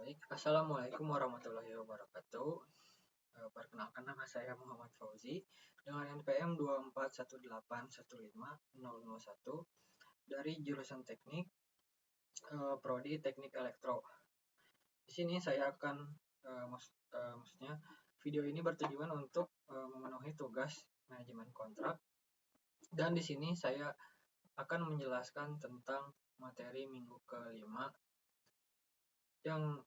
Baik, Assalamualaikum warahmatullahi wabarakatuh. Perkenalkan nama saya Muhammad Fauzi dengan NPM 241815001 dari jurusan Teknik, Prodi Teknik Elektro. Di sini saya akan maksudnya video ini bertujuan untuk memenuhi tugas manajemen kontrak, dan di sini saya akan menjelaskan tentang materi minggu ke-5 yang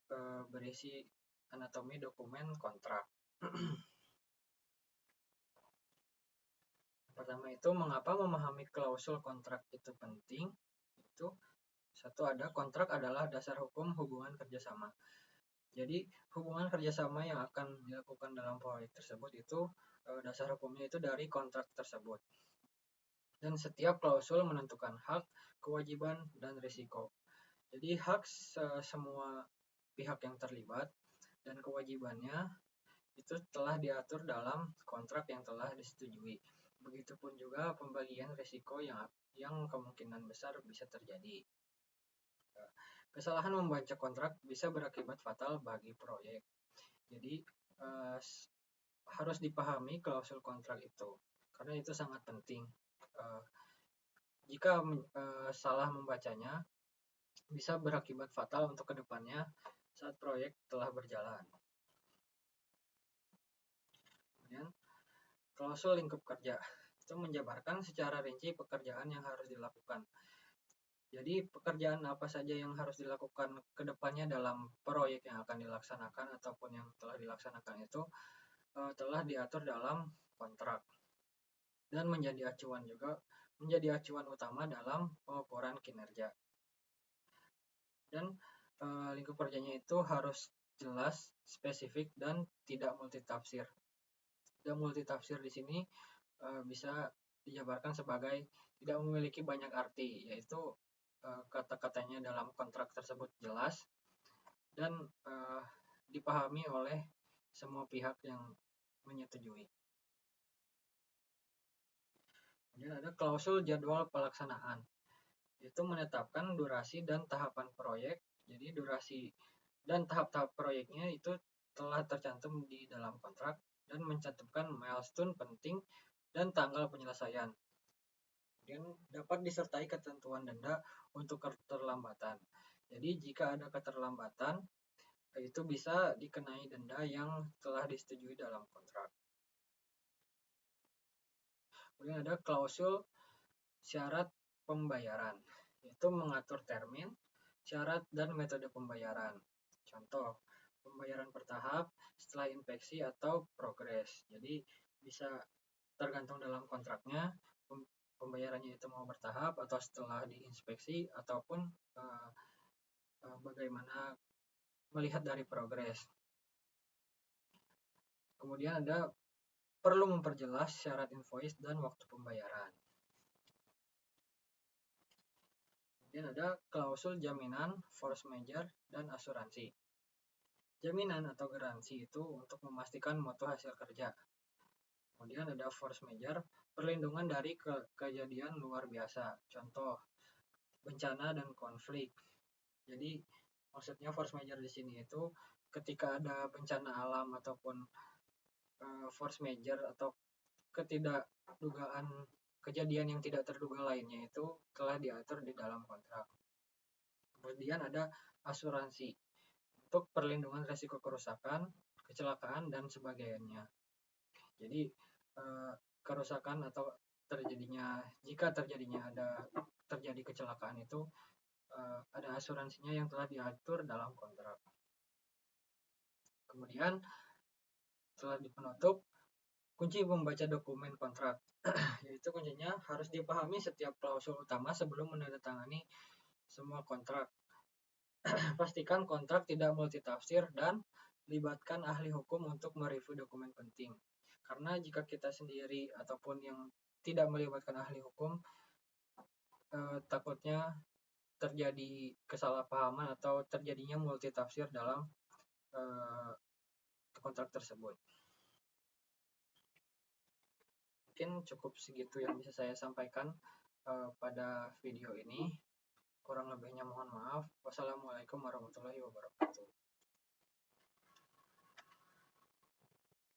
berisi anatomi dokumen kontrak. Pertama itu, mengapa memahami klausul kontrak itu penting? Itu satu, ada kontrak adalah dasar hukum hubungan kerjasama. Jadi hubungan kerjasama yang akan dilakukan dalam proyek tersebut itu dasar hukumnya itu dari kontrak tersebut. Dan setiap klausul menentukan hak, kewajiban, dan risiko. Jadi hak semua pihak yang terlibat dan kewajibannya itu telah diatur dalam kontrak yang telah disetujui. Begitupun juga pembagian risiko yang kemungkinan besar bisa terjadi. Kesalahan membaca kontrak bisa berakibat fatal bagi proyek. Jadi harus dipahami klausul kontrak itu, karena itu sangat penting. Jika salah membacanya, bisa berakibat fatal untuk kedepannya saat proyek telah berjalan. Kemudian, klausul lingkup kerja itu menjabarkan secara rinci pekerjaan yang harus dilakukan. Jadi pekerjaan apa saja yang harus dilakukan ke depannya dalam proyek yang akan dilaksanakan ataupun yang telah dilaksanakan itu telah diatur dalam kontrak dan menjadi acuan utama dalam pengukuran kinerja. Dan lingkup kerjanya itu harus jelas, spesifik, dan tidak multitafsir. Dan multitafsir di sini bisa dijabarkan sebagai tidak memiliki banyak arti, yaitu kata-katanya dalam kontrak tersebut jelas dan dipahami oleh semua pihak yang menyetujui. Kemudian ada klausul jadwal pelaksanaan. Itu menetapkan durasi dan tahapan proyek. Jadi durasi dan tahap-tahap proyeknya itu telah tercantum di dalam kontrak dan mencantumkan milestone penting dan tanggal penyelesaian. Kemudian dapat disertai ketentuan denda untuk keterlambatan. Jadi jika ada keterlambatan, itu bisa dikenai denda yang telah disetujui dalam kontrak. Kemudian ada klausul syarat pembayaran. Itu mengatur termin, syarat, dan metode pembayaran. Contoh, pembayaran bertahap setelah inspeksi atau progres. Jadi bisa tergantung dalam kontraknya, pembayarannya itu mau bertahap atau setelah diinspeksi ataupun bagaimana melihat dari progres. Kemudian ada perlu memperjelas syarat invoice dan waktu pembayaran. Kemudian ada klausul jaminan, force majeure, dan asuransi. Jaminan atau garansi itu untuk memastikan mutu hasil kerja. Kemudian ada force majeure, perlindungan dari kejadian luar biasa. Contoh, bencana dan konflik. Jadi maksudnya force majeure di sini itu ketika ada bencana alam ataupun force majeure atau ketidakdugaan kejadian yang tidak terduga lainnya itu telah diatur di dalam kontrak. Kemudian ada asuransi untuk perlindungan risiko kerusakan, kecelakaan, dan sebagainya. Jadi kerusakan atau jika terjadinya terjadi kecelakaan itu ada asuransinya yang telah diatur dalam kontrak. Kemudian setelah penutup, kunci membaca dokumen kontrak, yaitu kuncinya harus dipahami setiap klausul utama sebelum menandatangani semua kontrak. Pastikan kontrak tidak multitafsir dan libatkan ahli hukum untuk mereview dokumen penting. Karena jika kita sendiri ataupun yang tidak melibatkan ahli hukum, takutnya terjadi kesalahpahaman atau terjadinya multitafsir dalam kontrak tersebut. Mungkin cukup segitu yang bisa saya sampaikan pada video ini. Kurang lebihnya mohon maaf. Wassalamualaikum warahmatullahi wabarakatuh.